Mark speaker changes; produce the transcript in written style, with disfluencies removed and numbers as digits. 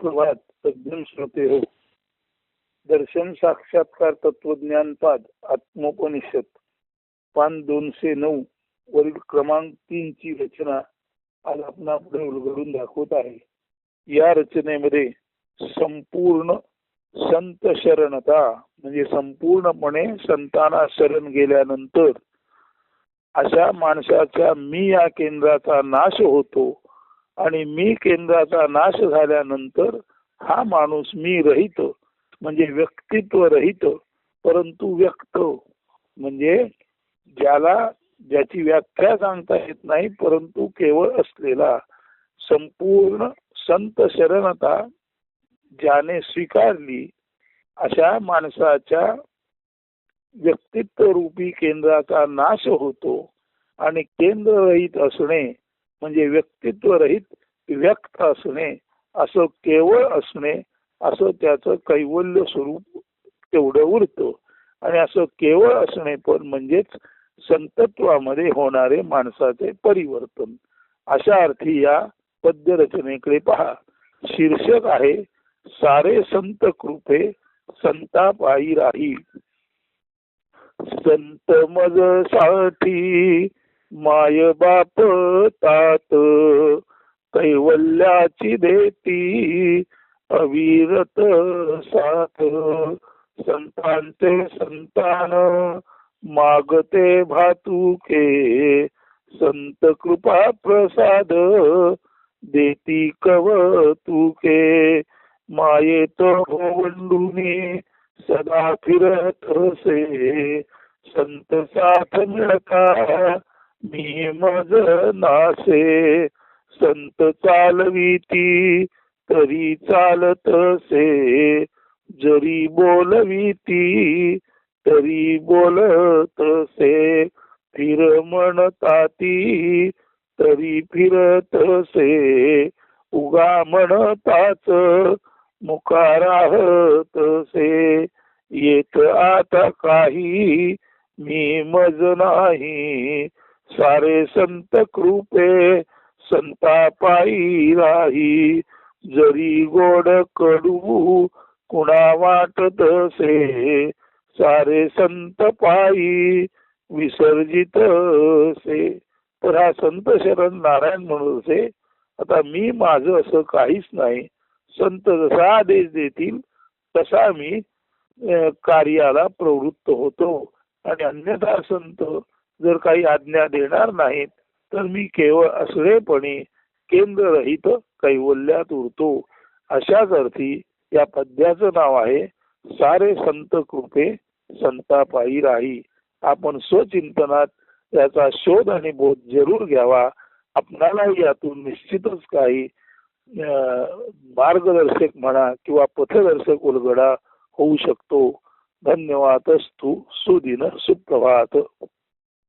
Speaker 1: सुप्रभात सज्जन श्रोते हो. दर्शन साक्षात्कार तत्वज्ञान पाद आत्मोपनिषद पान 209 वरील क्रमांक 3 ची रचना आज आपण पुढे उलगडून दाखवत आहे. या रचनेमध्ये संपूर्ण संत शरणता म्हणजे संपूर्णपणे संतांना शरण गेल्यानंतर अशा माणसाच्या मी या केंद्राचा नाश होतो आणि मी केंद्राचा नाश झाल्यानंतर हा माणूस मी रहित म्हणजे व्यक्तित्व रहित परंतु व्यक्त म्हणजे ज्याची व्याख्या सांगता येत नाही परंतु केवळ असलेला संपूर्ण संत शरणता ज्याने स्वीकारली अशा माणसाच्या व्यक्तित्व रूपी केंद्राचा नाश होतो आणि केंद्ररहित असणे म्हणजे व्यक्तित्व रहित व्यक्त असणे असं केवळ असणे असं त्याचं कैवल्य स्वरूप तेवढं उरतं. आणि असं केवळ असणे पण म्हणजेच संतत्वामध्ये होणारे माणसाचे परिवर्तन. अशा अर्थी या पद्य रचनेकडे पहा. शीर्षक आहे सारे संत कृपे संता पायी राही. संत मज साठी माय बाप तात कैवल्याची देती अविरत साथ. संतांचे संतान मागते भातुके संत कृपा प्रसाद देती कवतुके. मायेत होवंडुनी सदा फिरत से संत साथ मिळता मी मज नासे. संत चालवीती तरी चालत से जरी बोलवीती तरी बोलत से. फिर म्हणताती तरी फिरत से उगा म्हणताच मुखाराहत से. येत आता काही मी मज नाही सारे संत कृपे संता पायी राही. जरी गोड कडू कुणा वाटत से सारे संत पायी विसर्जित से. तर हा संत शरण नारायण म्हणून से आता मी माझं असं काहीच नाही. संत जसा आदेश देतील तसा मी कार्याला प्रवृत्त होतो आणि अन्यथा संत जर काही आज्ञा देणार नाहीत तर मी केवळ असलेपणे केंद्ररहित कैवल्यात उरतो. अशाच अर्थी या पद्याचं नाव आहे सारे संत कृपे संता पायी राही. आपण स्वचिंतनात याचा शोध आणि बोध जरूर घ्यावा. आपणाला यातून निश्चितच काही मार्गदर्शक म्हणा किंवा पथदर्शक उलगडा होऊ शकतो. धन्यवाद. सुदिन सुप्रभात.